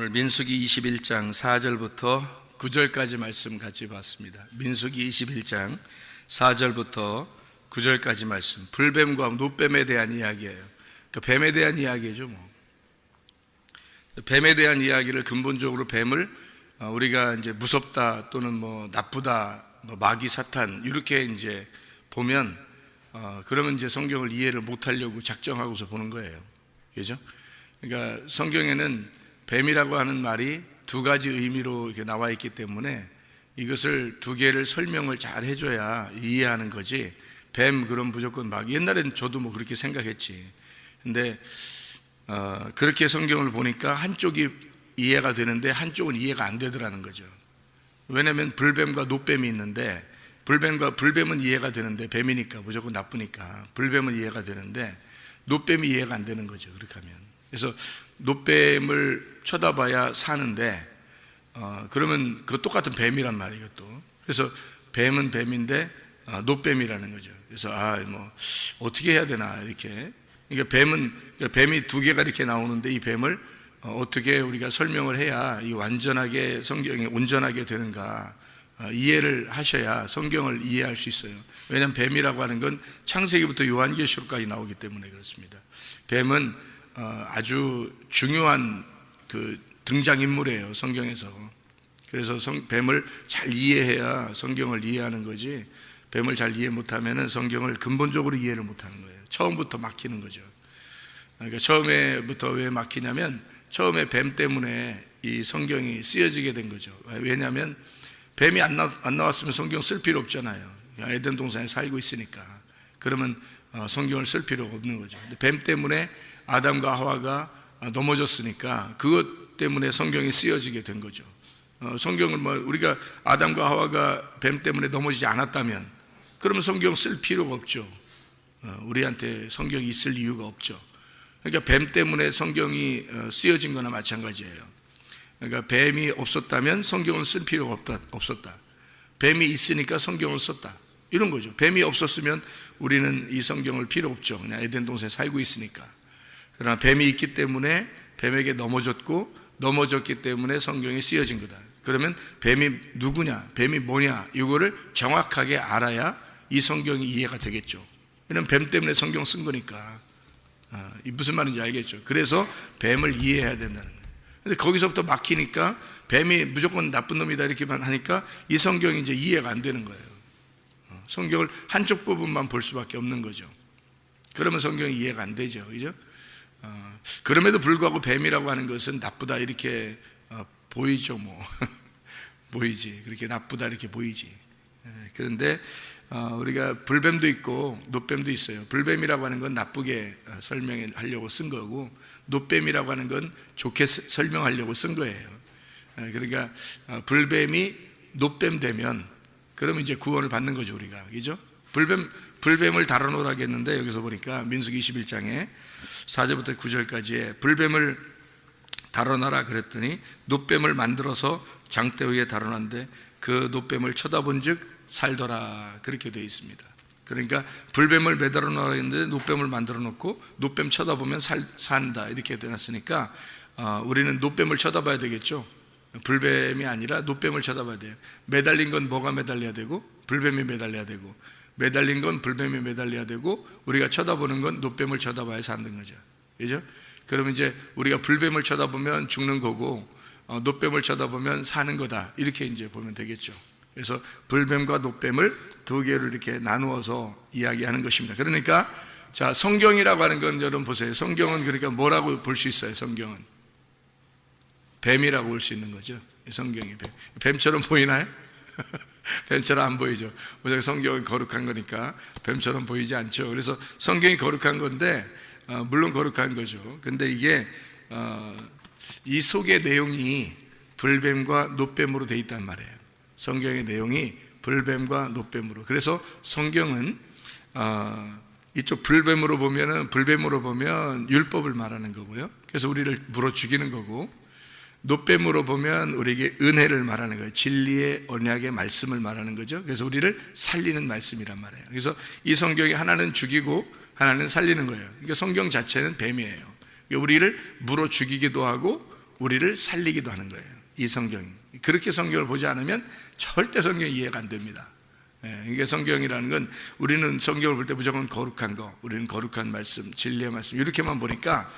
오늘 민수기 21장 4절부터 9절까지 말씀 같이 봤습니다. 민수기 21장 4절부터 9절까지 말씀, 불뱀과 노뱀에 대한 이야기예요. 그러니까 뱀에 대한 이야기죠. 뱀에 대한 이야기를 근본적으로 뱀을 우리가 이제 무섭다 또는 뭐 나쁘다, 뭐 마귀 사탄 이렇게 이제 보면 그러면 이제 성경을 이해를 못하려고 작정하고서 보는 거예요. 그죠? 그러니까 성경에는 뱀이라고 하는 말이 두 가지 의미로 이렇게 나와 있기 때문에 이것을 두 개를 설명을 잘 해줘야 이해하는 거지. 뱀 그럼 무조건 막, 옛날엔 저도 뭐 그렇게 생각했지. 근데 그렇게 성경을 보니까 한쪽이 이해가 되는데 한쪽은 이해가 안 되더라는 거죠. 왜냐하면 불뱀과 노뱀이 있는데, 불뱀은 이해가 되는데, 뱀이니까 무조건 나쁘니까 불뱀은 이해가 되는데 노뱀이 이해가 안 되는 거죠, 그렇게 하면. 그래서 노뱀을 쳐다봐야 사는데, 그러면 그 똑같은 뱀이란 말이에요, 이것도. 그래서 뱀은 뱀인데 노뱀이라는 거죠. 그래서 뭐 어떻게 해야 되나, 이렇게. 그러니까 뱀이 두 개가 이렇게 나오는데, 이 뱀을 어떻게 우리가 설명을 해야 이 완전하게 성경이 온전하게 되는가 이해를 하셔야 성경을 이해할 수 있어요. 왜냐하면 뱀이라고 하는 건 창세기부터 요한계시록까지 나오기 때문에 그렇습니다. 뱀은 아주 중요한 그 등장인물이에요, 성경에서. 그래서 뱀을 잘 이해해야 성경을 이해하는 거지, 뱀을 잘 이해 못하면 성경을 근본적으로 이해를 못하는 거예요. 처음부터 막히는 거죠. 그러니까 처음에부터 왜 막히냐면, 처음에 뱀 때문에 이 성경이 쓰여지게 된 거죠. 왜냐하면 뱀이 안 나왔으면 성경 쓸 필요 없잖아요. 에덴 동산에 살고 있으니까. 그러면 성경을 쓸 필요가 없는 거죠. 뱀 때문에 아담과 하와가 넘어졌으니까 그것 때문에 성경이 쓰여지게 된 거죠. 성경을 우리가 아담과 하와가 뱀 때문에 넘어지지 않았다면 그러면 성경 쓸 필요가 없죠. 우리한테 성경이 있을 이유가 없죠. 그러니까 뱀 때문에 성경이 쓰여진 거나 마찬가지예요. 그러니까 뱀이 없었다면 성경을 쓸 필요가 없었다. 뱀이 있으니까 성경을 썼다, 이런 거죠. 뱀이 없었으면 우리는 이 성경을 필요 없죠. 그냥 에덴 동산에 살고 있으니까. 그러나 뱀이 있기 때문에 뱀에게 넘어졌기 때문에 성경이 쓰여진 거다. 그러면 뱀이 누구냐, 뱀이 뭐냐, 이거를 정확하게 알아야 이 성경이 이해가 되겠죠. 왜냐하면 뱀 때문에 성경 쓴 거니까. 무슨 말인지 알겠죠. 그래서 뱀을 이해해야 된다는 거예요. 근데 거기서부터 막히니까, 뱀이 무조건 나쁜 놈이다 이렇게만 하니까 이 성경이 이제 이해가 안 되는 거예요. 성경을 한쪽 부분만 볼 수밖에 없는 거죠. 그러면 성경이 이해가 안 되죠, 그죠? 그럼에도 불구하고 뱀이라고 하는 것은 나쁘다 이렇게 보이죠, 뭐. 보이지. 그렇게 나쁘다 이렇게 보이지. 그런데 우리가 불뱀도 있고 노뱀도 있어요. 불뱀이라고 하는 건 나쁘게 설명하려고 쓴 거고, 노뱀이라고 하는 건 좋게 설명하려고 쓴 거예요. 그러니까 불뱀이 노뱀 되면 그러면 이제 구원을 받는 거죠, 우리가. 그죠? 불뱀을 다뤄놓으라고 했는데, 여기서 보니까 민수기 21장에 4절부터 9절까지에 불뱀을 다뤄놔라 그랬더니 노뱀을 만들어서 장대 위에 다뤄놨는데 그 노뱀을 쳐다본 즉 살더라, 그렇게 되어 있습니다. 그러니까 불뱀을 매달아 놓으라 했는데 노뱀을 만들어 놓고 노뱀 쳐다보면 산다, 이렇게 되어놨으니까 우리는 노뱀을 쳐다봐야 되겠죠. 불뱀이 아니라 노뱀을 쳐다봐야 돼요. 매달린 건 뭐가 매달려야 되고, 불뱀이 매달려야 되고, 매달린 건 불뱀이 매달려야 되고, 우리가 쳐다보는 건 노뱀을 쳐다봐야 사는 거죠. 그죠? 그러면 이제 우리가 불뱀을 쳐다보면 죽는 거고, 노뱀을 쳐다보면 사는 거다, 이렇게 이제 보면 되겠죠. 그래서 불뱀과 노뱀을 두 개로 이렇게 나누어서 이야기하는 것입니다. 그러니까 자, 성경이라고 하는 건 여러분 보세요. 성경은 그러니까 뭐라고 볼 수 있어요? 성경은 뱀이라고 볼 수 있는 거죠. 성경이 뱀처럼 보이나요? 뱀처럼 안 보이죠. 왜냐하면 성경은 거룩한 거니까 뱀처럼 보이지 않죠. 그래서 성경이 거룩한 건데, 물론 거룩한 거죠. 근데 이게 이 속의 내용이 불뱀과 노뱀으로 되어 있단 말이에요. 성경의 내용이 불뱀과 노뱀으로. 그래서 성경은 이쪽 불뱀으로 보면 율법을 말하는 거고요. 그래서 우리를 물어 죽이는 거고, 노뱀으로 보면 우리에게 은혜를 말하는 거예요. 진리의 언약의 말씀을 말하는 거죠. 그래서 우리를 살리는 말씀이란 말이에요. 그래서 이 성경이 하나는 죽이고 하나는 살리는 거예요. 그러니까 성경 자체는 뱀이에요. 그러니까 우리를 물어 죽이기도 하고 우리를 살리기도 하는 거예요, 이 성경이. 그렇게 성경을 보지 않으면 절대 성경이 이해가 안 됩니다. 이게 성경이라는 건, 우리는 성경을 볼 때 무조건 거룩한 거, 우리는 거룩한 말씀, 진리의 말씀, 이렇게만 보니까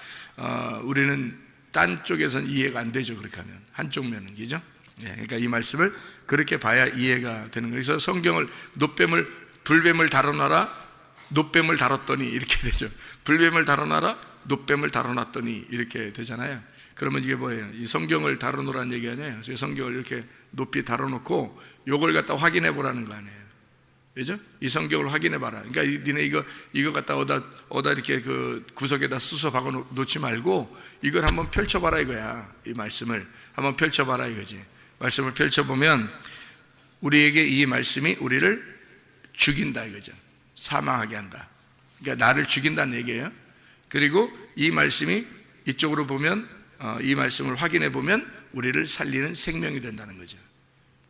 우리는 딴 쪽에서는 이해가 안 되죠. 그렇게 하면 한쪽 면은, 그죠? 그러니까 이 말씀을 그렇게 봐야 이해가 되는 거예요. 그래서 성경을 불뱀을 다뤄놔라, 노뱀을 다뤘더니 이렇게 되죠. 불뱀을 다뤄놔라, 노뱀을 다뤄놨더니 이렇게 되잖아요. 그러면 이게 뭐예요? 이 성경을 다뤄놓으라는 얘기 아니에요? 그래서 성경을 이렇게 높이 다뤄놓고 요걸 갖다 확인해 보라는 거 아니에요? 그죠? 이 성경을 확인해 봐라. 그러니까 니네 이거 갖다 어디다 이렇게 그 구석에다 수서 박아 놓지 말고 이걸 한번 펼쳐봐라 이거야. 이 말씀을 한번 펼쳐봐라 이거지. 말씀을 펼쳐보면 우리에게 이 말씀이 우리를 죽인다 이거죠. 사망하게 한다. 그러니까 나를 죽인다는 얘기예요. 그리고 이 말씀이 이쪽으로 보면 이 말씀을 확인해 보면 우리를 살리는 생명이 된다는 거죠.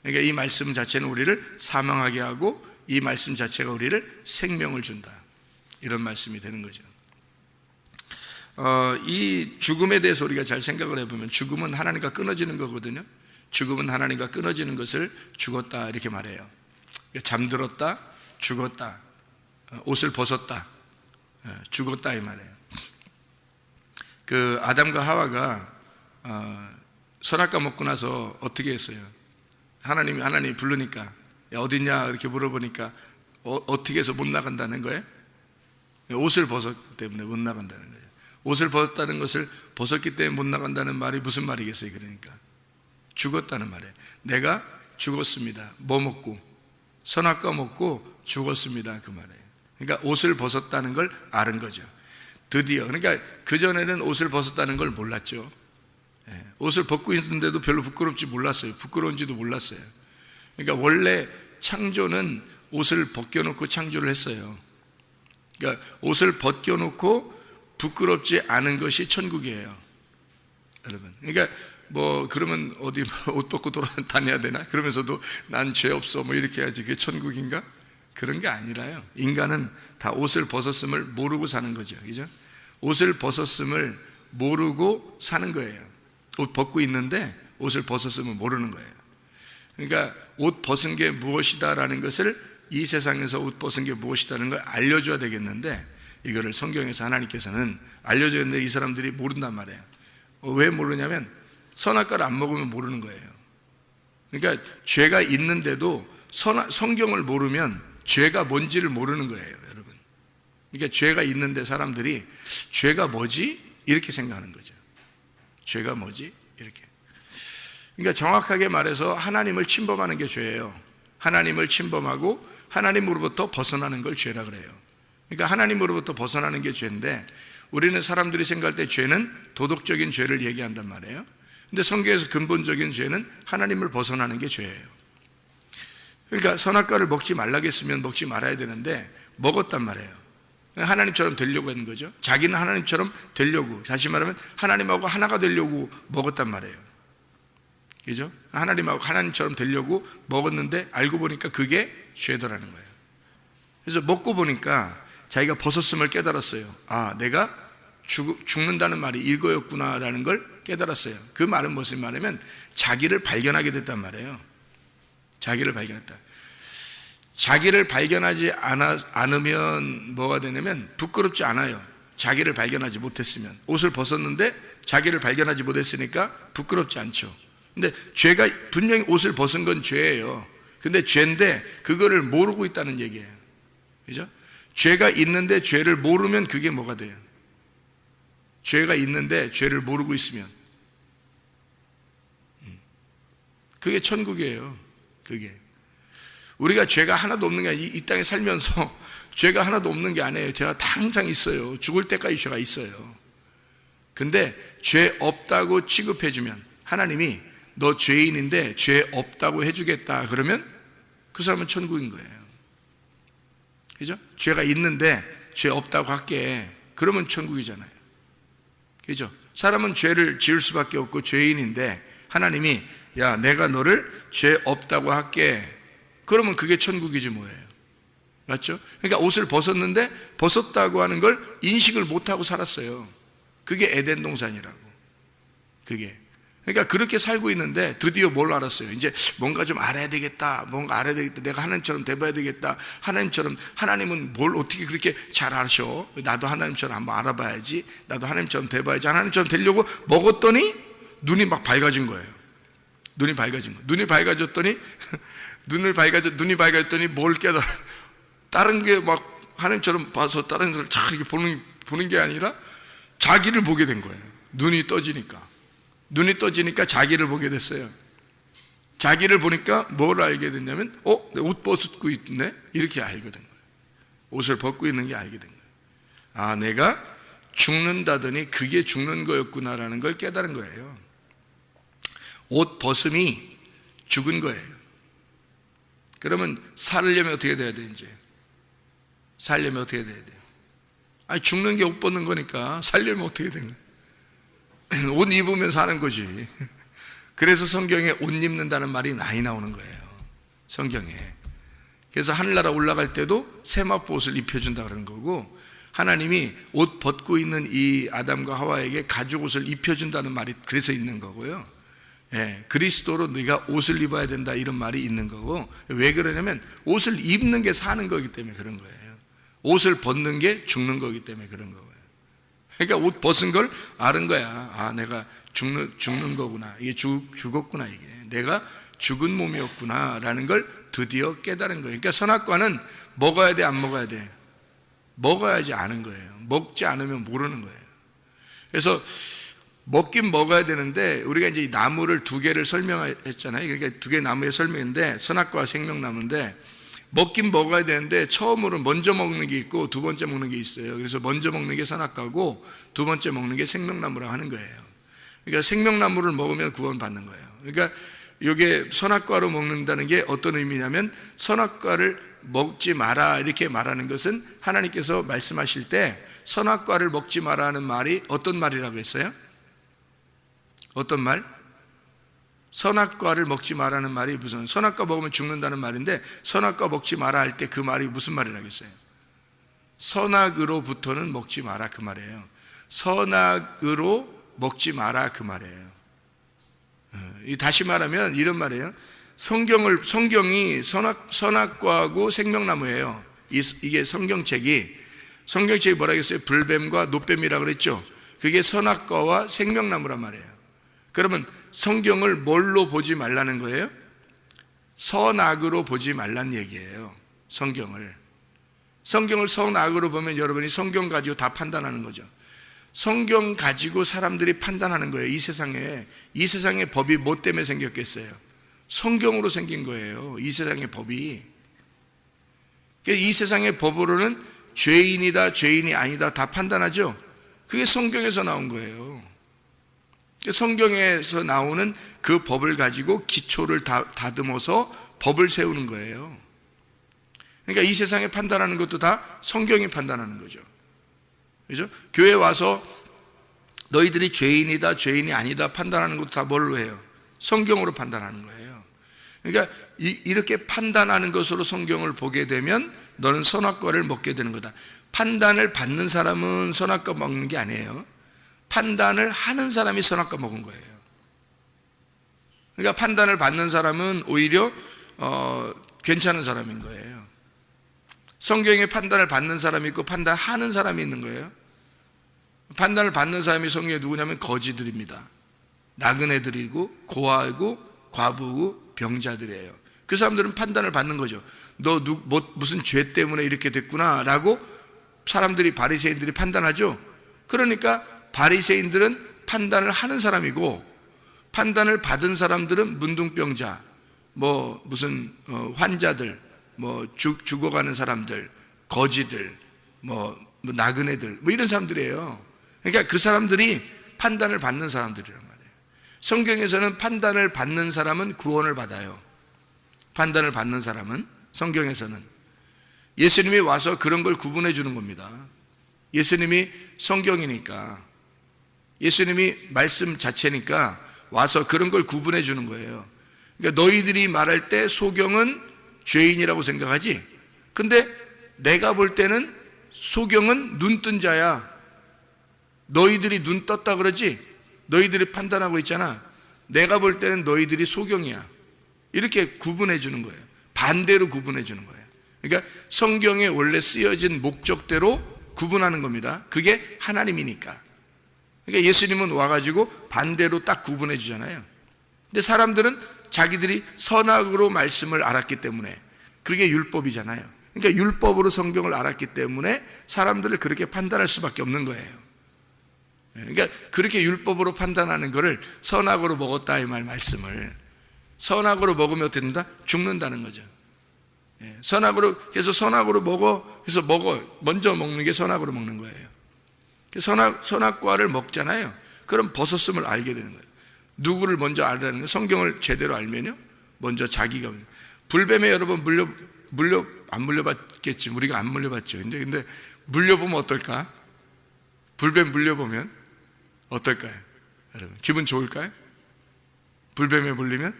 그러니까 이 말씀 자체는 우리를 사망하게 하고 이 말씀 자체가 우리를 생명을 준다. 이런 말씀이 되는 거죠. 이 죽음에 대해서 우리가 잘 생각을 해보면 죽음은 하나님과 끊어지는 거거든요. 죽음은 하나님과 끊어지는 것을 죽었다 이렇게 말해요. 잠들었다, 죽었다, 옷을 벗었다, 죽었다 이 말이에요. 그 아담과 하와가 선악과 먹고 나서 어떻게 했어요? 하나님이 부르니까 야, 어딨냐 이렇게 물어보니까 어떻게 해서 못 나간다는 거예요? 옷을 벗었기 때문에 못 나간다는 거예요. 옷을 벗었다는 것을 벗었기 때문에 못 나간다는 말이 무슨 말이겠어요? 그러니까 죽었다는 말이에요. 내가 죽었습니다. 뭐 먹고? 선악과 먹고 죽었습니다 그 말이에요. 그러니까 옷을 벗었다는 걸 아는 거죠. 드디어. 그러니까 그전에는 옷을 벗었다는 걸 몰랐죠. 옷을 벗고 있는데도 별로 부끄럽지 몰랐어요. 부끄러운지도 몰랐어요. 그러니까 원래 창조는 옷을 벗겨놓고 창조를 했어요. 그러니까 옷을 벗겨놓고 부끄럽지 않은 것이 천국이에요, 여러분. 그러니까 뭐 그러면 어디 옷 벗고 돌아다녀야 되나? 그러면서도 난 죄 없어 뭐 이렇게 해야지 그게 천국인가? 그런 게 아니라요. 인간은 다 옷을 벗었음을 모르고 사는 거죠, 그죠? 옷을 벗었음을 모르고 사는 거예요. 옷 벗고 있는데 옷을 벗었음을 모르는 거예요. 그러니까 옷 벗은 게 무엇이다라는 것을 이 세상에서 옷 벗은 게 무엇이다라는 걸 알려줘야 되겠는데 이거를 성경에서 하나님께서는 알려줘야 되는데 이 사람들이 모른단 말이에요. 왜 모르냐면 선악과를 안 먹으면 모르는 거예요. 그러니까 죄가 있는데도 성경을 모르면 죄가 뭔지를 모르는 거예요, 여러분. 그러니까 죄가 있는데 사람들이 죄가 뭐지? 이렇게 생각하는 거죠. 죄가 뭐지? 이렇게. 그러니까 정확하게 말해서 하나님을 침범하는 게 죄예요. 하나님을 침범하고 하나님으로부터 벗어나는 걸 죄라 그래요. 그러니까 하나님으로부터 벗어나는 게 죄인데 우리는 사람들이 생각할 때 죄는 도덕적인 죄를 얘기한단 말이에요. 근데 성경에서 근본적인 죄는 하나님을 벗어나는 게 죄예요. 그러니까 선악과를 먹지 말라고 했으면 먹지 말아야 되는데 먹었단 말이에요. 하나님처럼 되려고 하는 거죠. 자기는 하나님처럼 되려고, 다시 말하면 하나님하고 하나가 되려고 먹었단 말이에요. 그죠? 하나님처럼 되려고 먹었는데 알고 보니까 그게 죄더라는 거예요. 그래서 먹고 보니까 자기가 벗었음을 깨달았어요. 아, 내가 죽는다는 말이 이거였구나라는 걸 깨달았어요. 그 말은 무슨 말이냐면 자기를 발견하게 됐단 말이에요. 자기를 발견했다. 자기를 발견하지 않으면 뭐가 되냐면 부끄럽지 않아요. 자기를 발견하지 못했으면. 옷을 벗었는데 자기를 발견하지 못했으니까 부끄럽지 않죠. 근데 죄가 분명히 옷을 벗은 건 죄예요. 근데 죄인데 그거를 모르고 있다는 얘기예요. 그죠? 죄가 있는데 죄를 모르면 그게 뭐가 돼요? 죄가 있는데 죄를 모르고 있으면 그게 천국이에요. 그게 우리가 죄가 하나도 없는 게 이 땅에 살면서 죄가 하나도 없는 게 아니에요. 죄가 다 항상 있어요. 죽을 때까지 죄가 있어요. 근데 죄 없다고 취급해주면 하나님이 너 죄인인데 죄 없다고 해주겠다 그러면 그 사람은 천국인 거예요. 그죠? 죄가 있는데 죄 없다고 할게 그러면 천국이잖아요. 그죠? 사람은 죄를 지을 수밖에 없고 죄인인데 하나님이 야 내가 너를 죄 없다고 할게 그러면 그게 천국이지 뭐예요. 맞죠? 그러니까 옷을 벗었는데 벗었다고 하는 걸 인식을 못하고 살았어요. 그게 에덴 동산이라고. 그게 그러니까 그렇게 살고 있는데 드디어 뭘 알았어요? 이제 뭔가 좀 알아야 되겠다. 뭔가 알아야 되겠다. 내가 하나님처럼 돼봐야 되겠다. 하나님은 뭘 어떻게 그렇게 잘 아셔? 나도 하나님처럼 한번 알아봐야지. 나도 하나님처럼 돼봐야지. 하나님처럼 되려고 먹었더니 눈이 막 밝아진 거예요. 눈이 밝아진 거예요. 눈이 밝아졌더니 뭘 깨달아? 다른 게 막 하나님처럼 봐서 다른 것을 잘 이렇게 보는 게 아니라 자기를 보게 된 거예요. 눈이 떠지니까. 눈이 떠지니까 자기를 보게 됐어요. 자기를 보니까 뭘 알게 됐냐면 내 옷 벗고 있네? 이렇게 알게 된 거예요. 옷을 벗고 있는 게 알게 된 거예요. 아, 내가 죽는다더니 그게 죽는 거였구나라는 걸 깨달은 거예요. 옷 벗음이 죽은 거예요. 그러면 살려면 어떻게 돼야 돼? 이제 살려면 어떻게 돼야 돼요? 아니, 죽는 게 옷 벗는 거니까 살려면 어떻게 되는 거예요? 옷 입으면 사는 거지. 그래서 성경에 옷 입는다는 말이 많이 나오는 거예요, 성경에. 그래서 하늘나라 올라갈 때도 세마포 옷을 입혀준다 그러는 거고, 하나님이 옷 벗고 있는 이 아담과 하와에게 가죽 옷을 입혀준다는 말이 그래서 있는 거고요. 예, 그리스도로 네가 옷을 입어야 된다 이런 말이 있는 거고, 왜 그러냐면 옷을 입는 게 사는 거기 때문에 그런 거예요. 옷을 벗는 게 죽는 거기 때문에 그런 거예요. 그러니까 옷 벗은 걸 아는 거야. 아, 내가 죽는 거구나. 이게 죽었구나. 이게 내가 죽은 몸이었구나 라는 걸 드디어 깨달은 거예요. 그러니까 선악과는 먹어야 돼, 안 먹어야 돼? 먹어야지 아는 거예요. 먹지 않으면 모르는 거예요. 그래서 먹긴 먹어야 되는데, 우리가 이제 이 나무를 두 개를 설명했잖아요. 그러니까 두 개 나무의 설명인데, 선악과와 생명나무인데, 먹긴 먹어야 되는데 처음으로 먼저 먹는 게 있고 두 번째 먹는 게 있어요. 그래서 먼저 먹는 게 선악과고 두 번째 먹는 게 생명나무라고 하는 거예요. 그러니까 생명나무를 먹으면 구원받는 거예요. 그러니까 이게 선악과로 먹는다는 게 어떤 의미냐면, 선악과를 먹지 마라 이렇게 말하는 것은 하나님께서 말씀하실 때 선악과를 먹지 마라 하는 말이 어떤 말이라고 했어요? 어떤 말? 선악과를 먹지 마라는 말이 무슨, 선악과 먹으면 죽는다는 말인데 선악과 먹지 마라 할 때 그 말이 무슨 말이라고 했어요? 선악으로부터는 먹지 마라 그 말이에요. 선악으로 먹지 마라 그 말이에요. 다시 말하면 이런 말이에요. 성경이 선악과하고 생명나무예요. 이게 성경책이 뭐라 했어요? 불뱀과 노뱀이라고 그랬죠. 그게 선악과와 생명나무란 말이에요. 그러면 성경을 뭘로 보지 말라는 거예요? 선악으로 보지 말란 얘기예요. 성경을 선악으로 보면 여러분이 성경 가지고 다 판단하는 거죠. 성경 가지고 사람들이 판단하는 거예요. 이 세상의 법이 뭐 때문에 생겼겠어요? 성경으로 생긴 거예요. 이 세상의 법이. 이 세상의 법으로는 죄인이다, 죄인이 아니다 다 판단하죠. 그게 성경에서 나온 거예요. 성경에서 나오는 그 법을 가지고 기초를 다듬어서 법을 세우는 거예요. 그러니까 이 세상에 판단하는 것도 다 성경이 판단하는 거죠. 그죠? 교회 와서 너희들이 죄인이다, 죄인이 아니다 판단하는 것도 다 뭘로 해요? 성경으로 판단하는 거예요. 그러니까 이렇게 판단하는 것으로 성경을 보게 되면 너는 선악과를 먹게 되는 거다. 판단을 받는 사람은 선악과 먹는 게 아니에요. 판단을 하는 사람이 선악과 먹은 거예요. 그러니까 판단을 받는 사람은 오히려 괜찮은 사람인 거예요. 성경에 판단을 받는 사람이 있고 판단하는 사람이 있는 거예요. 판단을 받는 사람이 성경에 누구냐면 거지들입니다. 나그네들이고 고아이고 과부고 병자들이에요. 그 사람들은 판단을 받는 거죠. 너 무슨 죄 때문에 이렇게 됐구나 라고 사람들이, 바리새인들이 판단하죠. 그러니까 바리새인들은 판단을 하는 사람이고, 판단을 받은 사람들은 문둥병자, 무슨 환자들, 죽어가는 사람들, 거지들, 나그네들, 이런 사람들이에요. 그러니까 그 사람들이 판단을 받는 사람들이란 말이에요. 성경에서는 판단을 받는 사람은 구원을 받아요. 판단을 받는 사람은, 성경에서는 예수님이 와서 그런 걸 구분해 주는 겁니다. 예수님이 성경이니까, 예수님이 말씀 자체니까 와서 그런 걸 구분해 주는 거예요. 그러니까 너희들이 말할 때 소경은 죄인이라고 생각하지? 근데 내가 볼 때는 소경은 눈 뜬 자야. 너희들이 눈 떴다 그러지? 너희들이 판단하고 있잖아. 내가 볼 때는 너희들이 소경이야. 이렇게 구분해 주는 거예요. 반대로 구분해 주는 거예요. 그러니까 성경에 원래 쓰여진 목적대로 구분하는 겁니다. 그게 하나님이니까. 그러니까 예수님은 와가지고 반대로 딱 구분해 주잖아요. 근데 사람들은 자기들이 선악으로 말씀을 알았기 때문에, 그게 율법이잖아요. 그러니까 율법으로 성경을 알았기 때문에 사람들을 그렇게 판단할 수밖에 없는 거예요. 그러니까 그렇게 율법으로 판단하는 것을 선악으로 먹었다 이 말씀을. 선악으로 먹으면 어떻게 된다? 죽는다는 거죠. 선악으로, 그래서 선악으로 먹어, 그래서 먼저 먹는 게 선악으로 먹는 거예요. 선악과를 먹잖아요. 그럼 벗었음을 알게 되는 거예요. 누구를 먼저 알아야 하는 거예요? 성경을 제대로 알면요, 먼저 자기가. 불뱀에 여러분 안 물려봤겠지. 우리가 안 물려봤죠. 근데 물려보면 어떨까? 불뱀 물려보면 어떨까요? 여러분, 기분 좋을까요? 불뱀에 물리면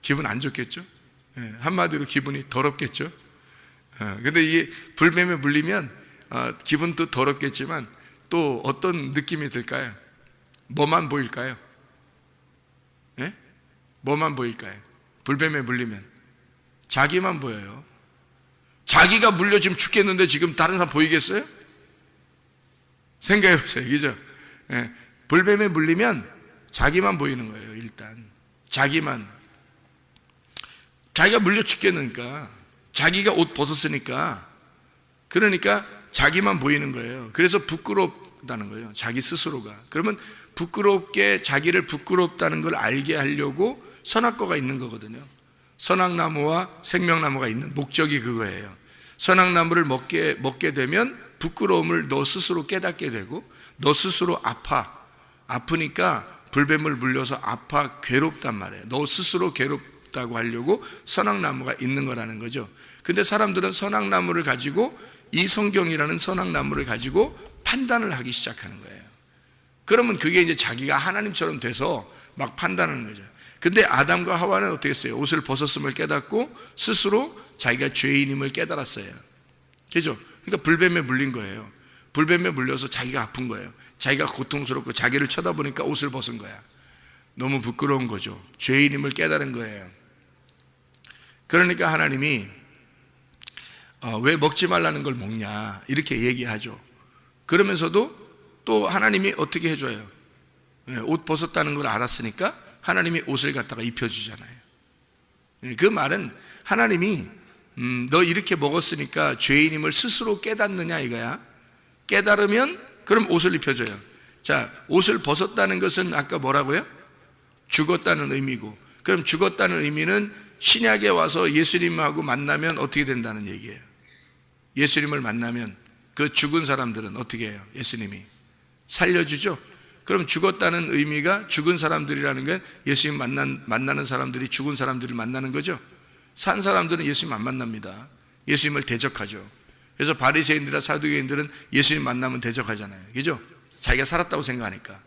기분 안 좋겠죠? 한마디로 기분이 더럽겠죠? 근데 이게 불뱀에 물리면 기분도 더럽겠지만 또 어떤 느낌이 들까요? 뭐만 보일까요? 뭐만 보일까요? 불뱀에 물리면 자기만 보여요. 자기가 물려 지금 죽겠는데 지금 다른 사람 보이겠어요? 생각해 보세요. 그죠? 불뱀에 물리면 자기만 보이는 거예요. 일단 자기가 물려 죽겠으니까, 자기가 옷 벗었으니까, 그러니까 자기만 보이는 거예요. 그래서 부끄럽다는 거예요. 자기 스스로가. 그러면 자기를 부끄럽다는 걸 알게 하려고 선악과가 있는 거거든요. 선악나무와 생명나무가 있는 목적이 그거예요. 선악나무를 먹게 되면 부끄러움을 너 스스로 깨닫게 되고, 너 스스로 아프니까 불뱀을 물려서 괴롭단 말이에요. 너 스스로 괴롭다고 하려고 선악나무가 있는 거라는 거죠. 근데 사람들은 선악나무를 가지고, 이 성경이라는 선악나무를 가지고 판단을 하기 시작하는 거예요. 그러면 그게 이제 자기가 하나님처럼 돼서 막 판단하는 거죠. 근데 아담과 하와는 어떻게 했어요? 옷을 벗었음을 깨닫고 스스로 자기가 죄인임을 깨달았어요. 그죠? 그러니까 불뱀에 물린 거예요. 불뱀에 물려서 자기가 아픈 거예요. 자기가 고통스럽고 자기를 쳐다보니까 옷을 벗은 거야. 너무 부끄러운 거죠. 죄인임을 깨달은 거예요. 그러니까 하나님이 왜 먹지 말라는 걸 먹냐 이렇게 얘기하죠. 그러면서도 또 하나님이 어떻게 해줘요? 옷 벗었다는 걸 알았으니까 하나님이 옷을 갖다가 입혀주잖아요. 그 말은 하나님이 너 이렇게 먹었으니까 죄인임을 스스로 깨닫느냐 이거야. 깨달으면 그럼 옷을 입혀줘요. 자, 옷을 벗었다는 것은 아까 뭐라고요? 죽었다는 의미고, 그럼 죽었다는 의미는 신약에 와서 예수님하고 만나면 어떻게 된다는 얘기예요. 예수님을 만나면 그 죽은 사람들은 어떻게 해요? 예수님이 살려주죠. 그럼 죽었다는 의미가 죽은 사람들이라는 건 예수님 만나는 사람들이 죽은 사람들을 만나는 거죠. 산 사람들은 예수님 안 만납니다. 예수님을 대적하죠. 그래서 바리새인들이나 사두개인들은 예수님 만나면 대적하잖아요. 그죠? 자기가 살았다고 생각하니까,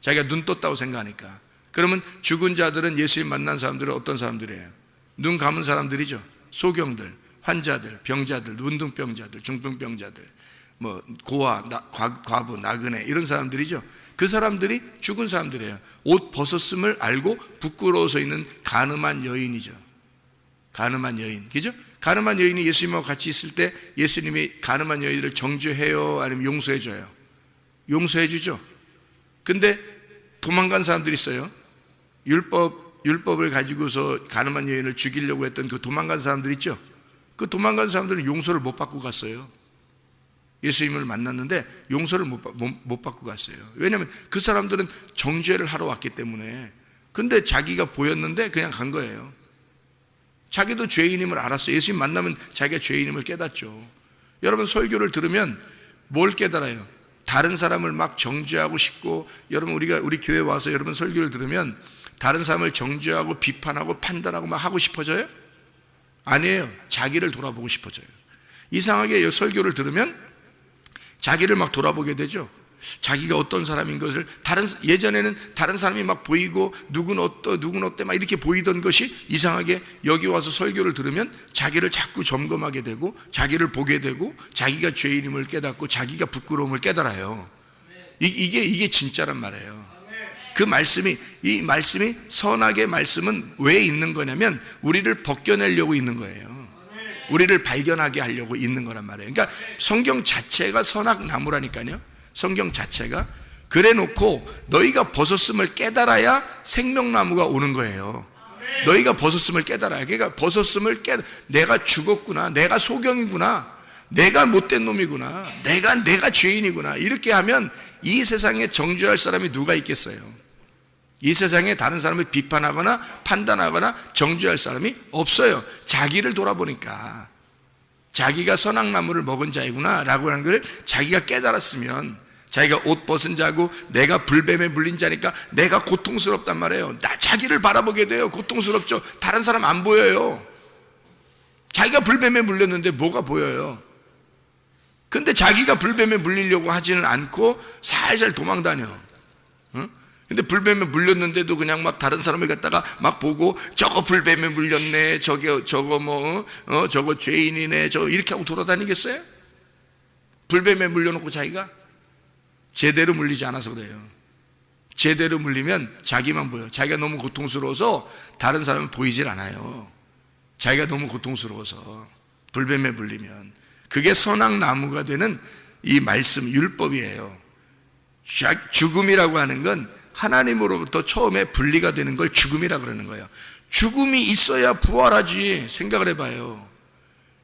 자기가 눈 떴다고 생각하니까. 그러면 죽은 자들은 예수님 만난 사람들은 어떤 사람들이에요? 눈 감은 사람들이죠. 소경들, 환자들, 병자들, 문둥병자들, 중풍병자들, 고아, 과부, 나그네 이런 사람들이죠. 그 사람들이 죽은 사람들이에요. 옷 벗었음을 알고 부끄러워서 있는 가늠한 여인이죠. 가늠한 여인, 그죠? 가늠한 여인이 예수님하고 같이 있을 때 예수님이 가늠한 여인을 정죄해요? 아니면 용서해줘요? 용서해주죠. 근데 도망간 사람들이 있어요. 율법을 가지고서 가늠한 여인을 죽이려고 했던 그 도망간 사람들 있죠. 그 도망간 사람들은 용서를 못 받고 갔어요. 예수님을 만났는데 용서를 못 받고 갔어요. 왜냐하면 그 사람들은 정죄를 하러 왔기 때문에. 근데 자기가 보였는데 그냥 간 거예요. 자기도 죄인임을 알았어요. 예수님 만나면 자기가 죄인임을 깨닫죠. 여러분 설교를 들으면 뭘 깨달아요? 다른 사람을 막 정죄하고 싶고, 여러분 우리 교회 와서 여러분 설교를 들으면 다른 사람을 정죄하고 비판하고 판단하고 막 하고 싶어져요? 아니에요. 자기를 돌아보고 싶어져요. 이상하게 설교를 들으면 자기를 막 돌아보게 되죠. 자기가 어떤 사람인 것을 예전에는 다른 사람이 막 보이고 누구는 어때 막 이렇게 보이던 것이 이상하게 여기 와서 설교를 들으면 자기를 자꾸 점검하게 되고 자기를 보게 되고 자기가 죄인임을 깨닫고 자기가 부끄러움을 깨달아요. 이게 진짜란 말이에요. 이 말씀이 선악의 말씀은 왜 있는 거냐면 우리를 벗겨내려고 있는 거예요. 우리를 발견하게 하려고 있는 거란 말이에요. 그러니까 성경 자체가 선악나무라니까요. 성경 자체가. 그래 놓고 너희가 벗었음을 깨달아야 생명나무가 오는 거예요. 너희가 벗었음을 깨달아야. 그러니까 벗었음을 내가 죽었구나, 내가 소경이구나, 내가 못된 놈이구나, 내가 죄인이구나, 이렇게 하면 이 세상에 정죄할 사람이 누가 있겠어요? 이 세상에 다른 사람을 비판하거나 판단하거나 정죄할 사람이 없어요. 자기를 돌아보니까 자기가 선악나무를 먹은 자이구나 라고 하는 걸 자기가 깨달았으면, 자기가 옷 벗은 자고 내가 불뱀에 물린 자니까 내가 고통스럽단 말이에요. 자기를 바라보게 돼요. 고통스럽죠. 다른 사람 안 보여요. 자기가 불뱀에 물렸는데 뭐가 보여요? 근데 자기가 불뱀에 물리려고 하지는 않고 살살 도망다녀. 근데 불뱀에 물렸는데도 그냥 막 다른 사람을 갖다가 막 보고, 저거 불뱀에 물렸네, 저거 죄인이네, 이렇게 하고 돌아다니겠어요? 불뱀에 물려놓고 자기가 제대로 물리지 않아서 그래요. 제대로 물리면 자기만 보여. 자기가 너무 고통스러워서 다른 사람은 보이질 않아요. 자기가 너무 고통스러워서 불뱀에 물리면. 그게 선악나무가 되는 이 말씀, 율법이에요. 죽음이라고 하는 건 하나님으로부터 처음에 분리가 되는 걸 죽음이라고 그러는 거예요. 죽음이 있어야 부활하지. 생각을 해봐요.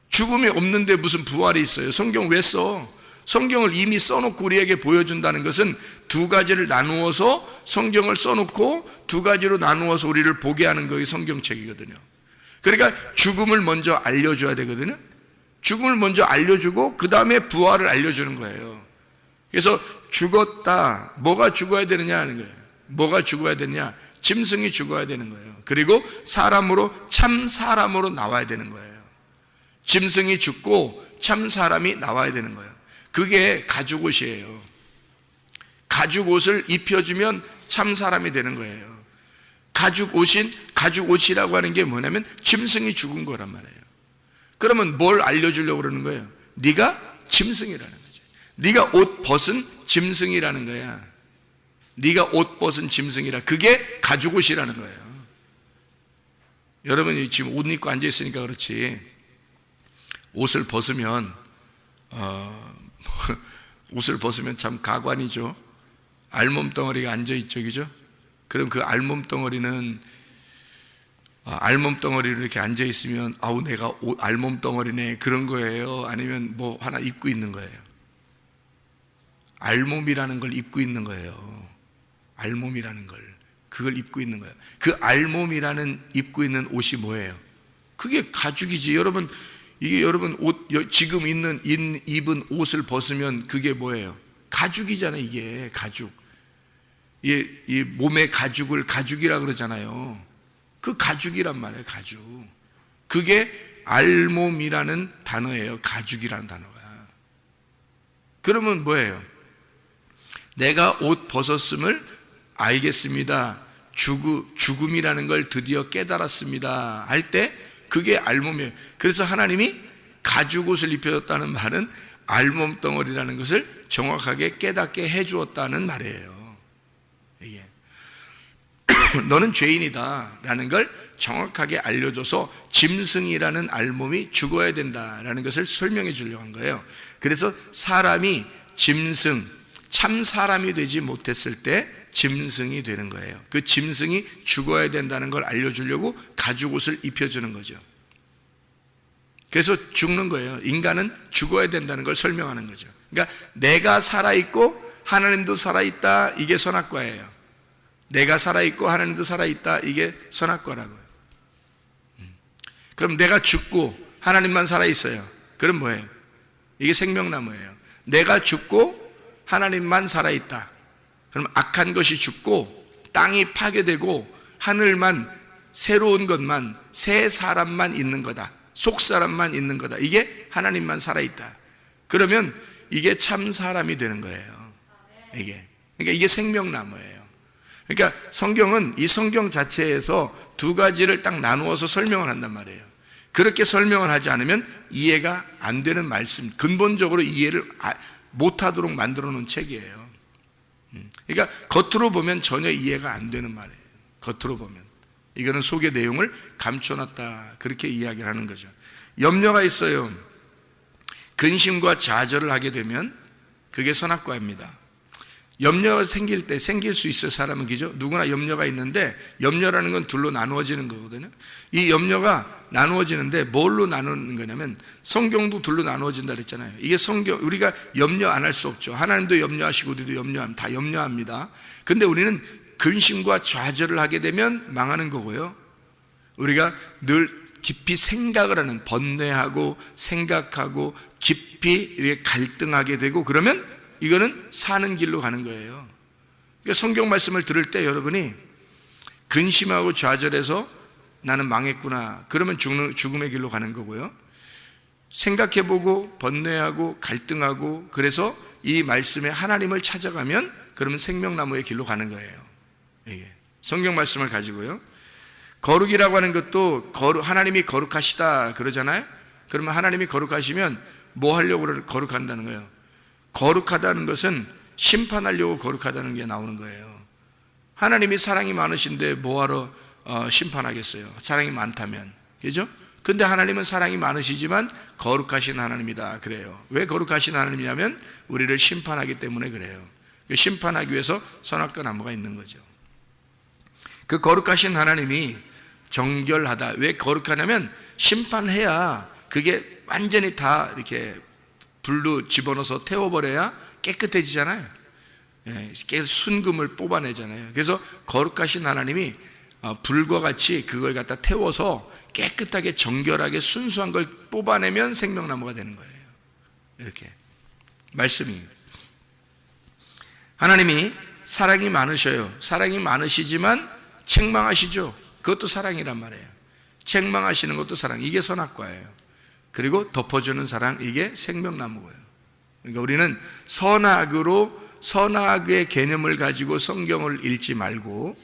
죽음이 없는데 무슨 부활이 있어요? 성경 왜 써? 성경을 이미 써놓고 우리에게 보여준다는 것은 두 가지를 나누어서 성경을 써놓고 두 가지로 나누어서 우리를 보게 하는 것이 성경책이거든요. 그러니까 죽음을 먼저 알려줘야 되거든요. 죽음을 먼저 알려주고 그 다음에 부활을 알려주는 거예요. 그래서 죽었다, 뭐가 죽어야 되느냐 하는 거예요. 뭐가 죽어야 되느냐? 짐승이 죽어야 되는 거예요. 그리고 사람으로, 참 사람으로 나와야 되는 거예요. 짐승이 죽고 참 사람이 나와야 되는 거예요. 그게 가죽옷이에요. 가죽옷을 입혀주면 참 사람이 되는 거예요. 가죽옷이라고 하는 게 뭐냐면 짐승이 죽은 거란 말이에요. 그러면 뭘 알려주려고 그러는 거예요? 네가 짐승이라는 거죠. 네가 옷 벗은 짐승이라는 거야. 네가 옷 벗은 짐승이라. 그게 가죽옷이라는 거예요. 여러분이 지금 옷 입고 앉아 있으니까 그렇지, 옷을 벗으면 옷을 벗으면 참 가관이죠. 알몸덩어리가 앉아 있죠, 그죠? 그럼 그 알몸덩어리는 알몸덩어리로 이렇게 앉아 있으면 아우 내가 알몸덩어리네 그런 거예요? 아니면 뭐 하나 입고 있는 거예요? 알몸이라는 걸 입고 있는 거예요. 알몸이라는 걸, 그걸 입고 있는 거예요. 그 알몸이라는 입고 있는 옷이 뭐예요? 그게 가죽이지. 여러분, 이게 여러분 지금 입은 옷을 벗으면 그게 뭐예요? 가죽이잖아요. 이게 가죽. 이 몸의 가죽을 가죽이라 그러잖아요. 그 가죽이란 말이에요. 가죽. 그게 알몸이라는 단어예요. 가죽이라는 단어가. 그러면 뭐예요? 내가 옷 벗었음을 알겠습니다. 죽음이라는 걸 드디어 깨달았습니다. 할 때 그게 알몸이에요. 그래서 하나님이 가죽옷을 입혀줬다는 말은 알몸덩어리라는 것을 정확하게 깨닫게 해주었다는 말이에요. 이게 너는 죄인이다 라는 걸 정확하게 알려줘서 짐승이라는 알몸이 죽어야 된다라는 것을 설명해 주려고 한 거예요. 그래서 사람이 짐승, 참 사람이 되지 못했을 때 짐승이 되는 거예요. 그 짐승이 죽어야 된다는 걸 알려주려고 가죽옷을 입혀주는 거죠. 그래서 죽는 거예요. 인간은 죽어야 된다는 걸 설명하는 거죠. 그러니까 내가 살아있고 하나님도 살아있다, 이게 선악과예요. 내가 살아있고 하나님도 살아있다, 이게 선악과라고요. 그럼 내가 죽고 하나님만 살아있어요. 그럼 뭐예요? 이게 생명나무예요. 내가 죽고 하나님만 살아있다. 그럼 악한 것이 죽고 땅이 파괴되고 하늘만, 새로운 것만, 새 사람만 있는 거다. 속 사람만 있는 거다. 이게 하나님만 살아있다. 그러면 이게 참 사람이 되는 거예요. 그러니까 이게 생명나무예요. 그러니까 성경은 이 성경 자체에서 두 가지를 딱 나누어서 설명을 한단 말이에요. 그렇게 설명을 하지 않으면 이해가 안 되는 말씀, 근본적으로 이해를 못하도록 만들어 놓은 책이에요. 그러니까 겉으로 보면 전혀 이해가 안 되는 말이에요. 겉으로 보면 이거는 속의 내용을 감춰놨다, 그렇게 이야기를 하는 거죠. 염려가 있어요. 근심과 좌절을 하게 되면 그게 선악과입니다. 염려가 생길 때 생길 수 있어요. 사람은, 그죠? 누구나 염려가 있는데 염려라는 건 둘로 나누어지는 거거든요. 이 염려가 나누어지는데 뭘로 나누는 거냐면 성경도 둘로 나누어진다 그랬잖아요. 이게 성경, 우리가 염려 안 할 수 없죠. 하나님도 염려하시고 우리도 염려합니다. 다 염려합니다. 근데 우리는 근심과 좌절을 하게 되면 망하는 거고요. 우리가 늘 깊이 생각을 하는, 번뇌하고 생각하고 깊이 이렇게 갈등하게 되고 그러면 이거는 사는 길로 가는 거예요. 그러니까 성경 말씀을 들을 때 여러분이 근심하고 좌절해서 나는 망했구나, 그러면 죽음의 길로 가는 거고요. 생각해보고 번뇌하고 갈등하고 그래서 이 말씀에 하나님을 찾아가면 그러면 생명나무의 길로 가는 거예요. 이게 성경 말씀을 가지고요. 거룩이라고 하는 것도 하나님이 거룩하시다 그러잖아요. 그러면 하나님이 거룩하시면 뭐 하려고 거룩한다는 거예요? 거룩하다는 것은 심판하려고 거룩하다는 게 나오는 거예요. 하나님이 사랑이 많으신데 뭐하러 심판하겠어요? 사랑이 많다면, 그죠? 근데 하나님은 사랑이 많으시지만 거룩하신 하나님이다 그래요. 왜 거룩하신 하나님이냐면 우리를 심판하기 때문에 그래요. 심판하기 위해서 선악과 나무가 있는 거죠. 그 거룩하신 하나님이 정결하다. 왜 거룩하냐면 심판해야 그게 완전히 다 이렇게 불로 집어넣어서 태워버려야 깨끗해지잖아요. 순금을 뽑아내잖아요. 그래서 거룩하신 하나님이 불과 같이 그걸 갖다 태워서 깨끗하게 정결하게 순수한 걸 뽑아내면 생명나무가 되는 거예요. 이렇게 말씀이, 하나님이 사랑이 많으셔요. 사랑이 많으시지만 책망하시죠. 그것도 사랑이란 말이에요. 책망하시는 것도 사랑, 이게 선악과예요. 그리고 덮어주는 사랑, 이게 생명나무예요. 그러니까 우리는 선악의 개념을 가지고 성경을 읽지 말고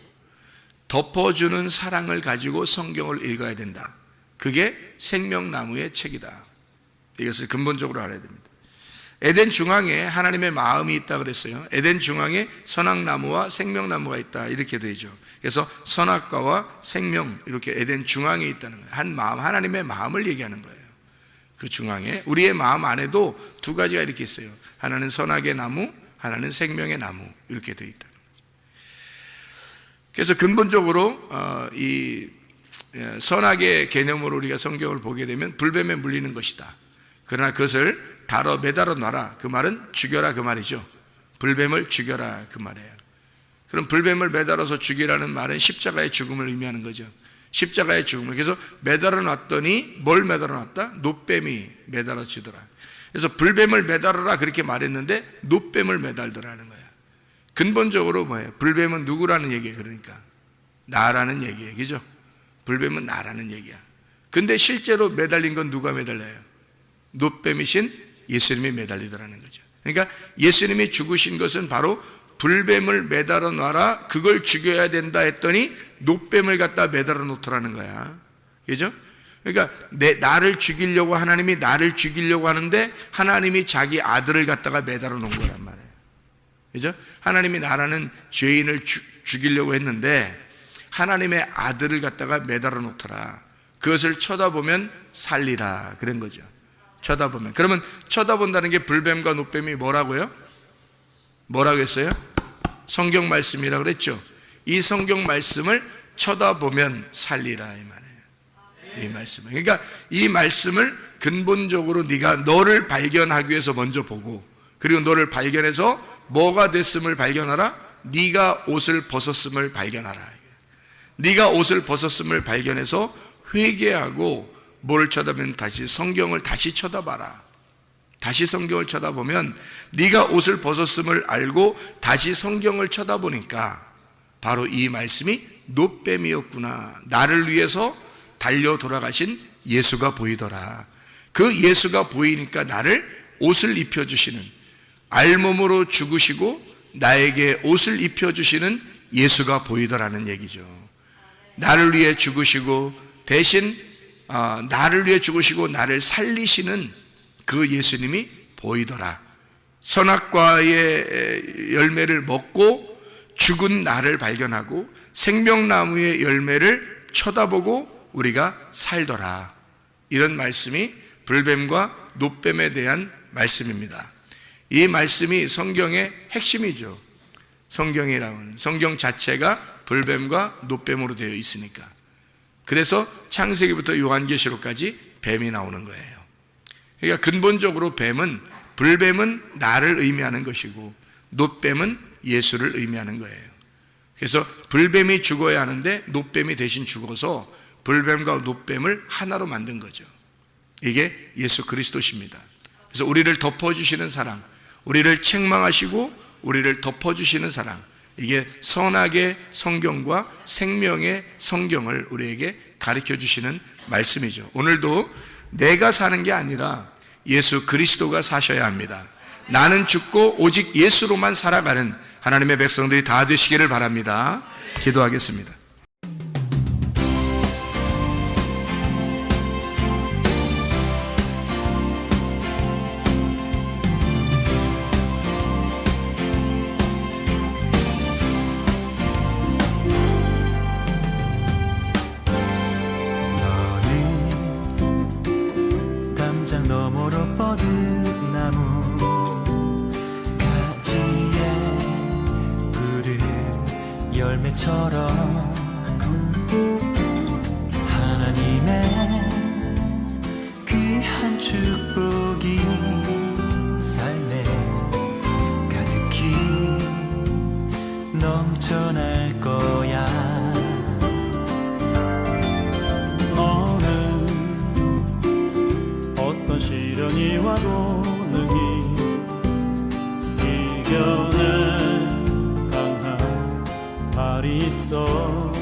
덮어주는 사랑을 가지고 성경을 읽어야 된다. 그게 생명나무의 책이다. 이것을 근본적으로 알아야 됩니다. 에덴 중앙에 하나님의 마음이 있다 그랬어요. 에덴 중앙에 선악나무와 생명나무가 있다 이렇게 되죠. 그래서 선악과와 생명, 이렇게 에덴 중앙에 있다는 거예요. 한 마음, 하나님의 마음을 얘기하는 거예요. 그 중앙에 우리의 마음 안에도 두 가지가 이렇게 있어요. 하나는 선악의 나무, 하나는 생명의 나무, 이렇게 되어 있다는 거죠. 그래서 근본적으로 이 선악의 개념으로 우리가 성경을 보게 되면 불뱀에 물리는 것이다. 그러나 그것을 매달아 놔라, 그 말은 죽여라 그 말이죠. 불뱀을 죽여라 그 말이에요. 그럼 불뱀을 매달아서 죽이라는 말은 십자가의 죽음을 의미하는 거죠. 십자가의 죽음을. 그래서 매달아 놨더니 뭘 매달아 놨다? 놋뱀이 매달아지더라. 그래서 불뱀을 매달아라 그렇게 말했는데 놋뱀을 매달더라는 거예요. 근본적으로 뭐예요? 불뱀은 누구라는 얘기예요? 그러니까 나라는 얘기예요. 그죠? 불뱀은 나라는 얘기야. 근데 실제로 매달린 건 누가 매달려요? 놋뱀이신 예수님이 매달리더라는 거죠. 그러니까 예수님이 죽으신 것은 바로 불뱀을 매달아 놔라, 그걸 죽여야 된다 했더니 놋뱀을 갖다 매달아 놓더라는 거야. 그죠? 그러니까 나를 죽이려고, 하나님이 나를 죽이려고 하는데 하나님이 자기 아들을 갖다가 매달아 놓은 거란 말이에요. 그죠? 하나님이 나라는 죄인을 죽이려고 했는데 하나님의 아들을 갖다가 매달아 놓더라. 그것을 쳐다보면 살리라 그런 거죠. 쳐다보면. 그러면 쳐다본다는 게 불뱀과 놋뱀이 뭐라고요? 뭐라고 했어요? 성경 말씀이라고 그랬죠. 이 성경 말씀을 쳐다보면 살리라 이 말이에요. 이 말씀을. 그러니까 이 말씀을 근본적으로 네가 너를 발견하기 위해서 먼저 보고, 그리고 너를 발견해서 뭐가 됐음을 발견하라. 네가 옷을 벗었음을 발견하라. 네가 옷을 벗었음을 발견해서 회개하고 뭘 쳐다보면 다시 성경을 다시 쳐다봐라. 다시 성경을 쳐다보면 네가 옷을 벗었음을 알고 다시 성경을 쳐다보니까 바로 이 말씀이 놋뱀이었구나. 나를 위해서 달려 돌아가신 예수가 보이더라. 그 예수가 보이니까 나를 옷을 입혀주시는, 알몸으로 죽으시고 나에게 옷을 입혀주시는 예수가 보이더라는 얘기죠. 나를 위해 죽으시고 대신 나를 위해 죽으시고 나를 살리시는 그 예수님이 보이더라. 선악과의 열매를 먹고 죽은 나를 발견하고 생명나무의 열매를 쳐다보고 우리가 살더라. 이런 말씀이 불뱀과 놋뱀에 대한 말씀입니다. 이 말씀이 성경의 핵심이죠. 성경이라는 성경 자체가 불뱀과 놋뱀으로 되어 있으니까. 그래서 창세기부터 요한계시록까지 뱀이 나오는 거예요. 그러니까 근본적으로 불뱀은 나를 의미하는 것이고 놋뱀은 예수를 의미하는 거예요. 그래서 불뱀이 죽어야 하는데 놋뱀이 대신 죽어서 불뱀과 놋뱀을 하나로 만든 거죠. 이게 예수 그리스도십니다. 그래서 우리를 덮어주시는 사랑, 우리를 책망하시고 우리를 덮어주시는 사랑, 이게 선악의 성경과 생명의 성경을 우리에게 가르쳐 주시는 말씀이죠. 오늘도 내가 사는 게 아니라 예수 그리스도가 사셔야 합니다. 나는 죽고 오직 예수로만 살아가는 하나님의 백성들이 다 되시기를 바랍니다. 기도하겠습니다. 너머로 뻗은 나무 가지에 푸른 열매처럼 하나님의 귀한 축복이 삶에 가득히 넘쳐날 거야. 시련이 와도 능히 이겨낸 강한 발이 있어.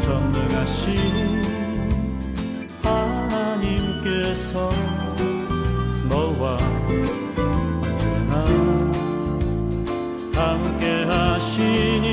전능하신 하나님께서 너와 언제나 함께 하시니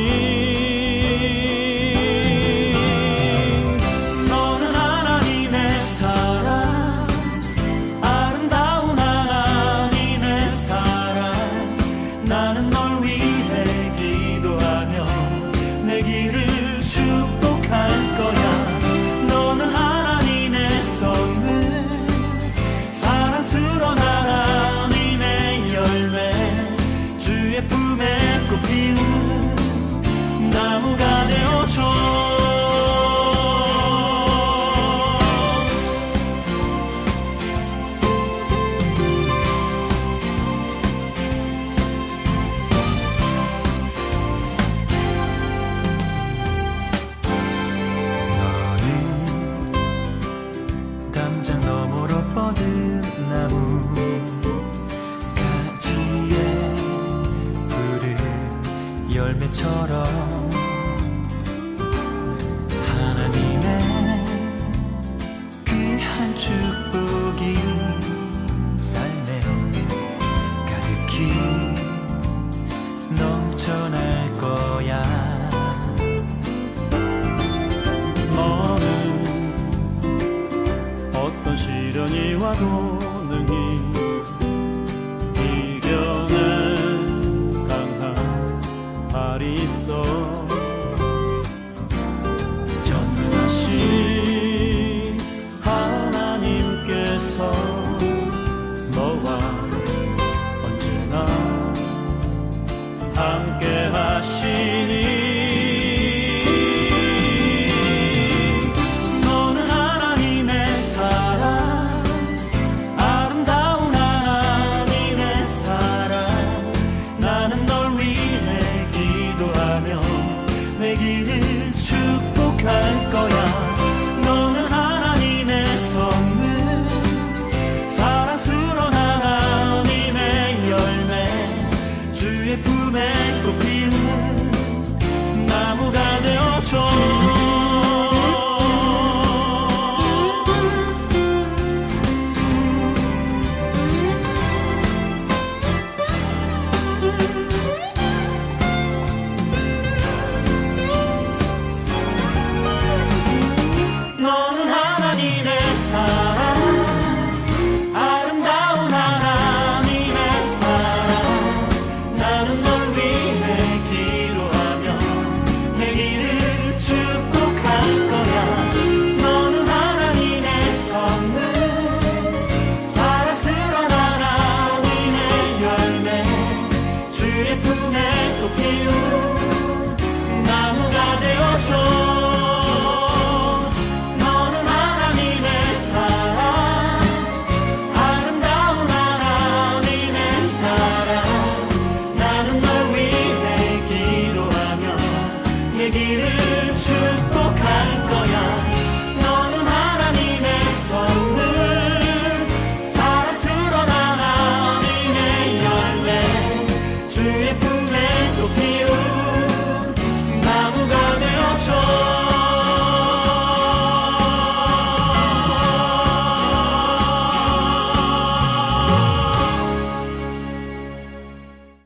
나무가 되어줘. 너는 담장 너머로 뻗은 나무 가지에 푸른 열매처럼 하나님의 귀한 축복이 삶에 가득히 넘쳐날 거야. 너는 어떤 시련이 와도 능히 이겨낸 강한 발이 있어. 전능하신 하나님께서 너와 언제나 함께 하시니 너는 하나님의 사랑, 아름다운 하나님의 사랑. 나는 널 위해 기도하며 내 길을 축복할 거야. 너는 하나님의 선물, 사랑스러운 하나님의 열매, 주의 품에 꽃 피우는 나무가 되어줘. 너는 하나님의 사랑, 아름다운 하나님의 사랑. 나는 널 위해 기도하며 내 길을 축복할 거야. 너는 하나님의 선물, 사랑스러운 하나님의 열매, 주의 내 길을 축복할 거야.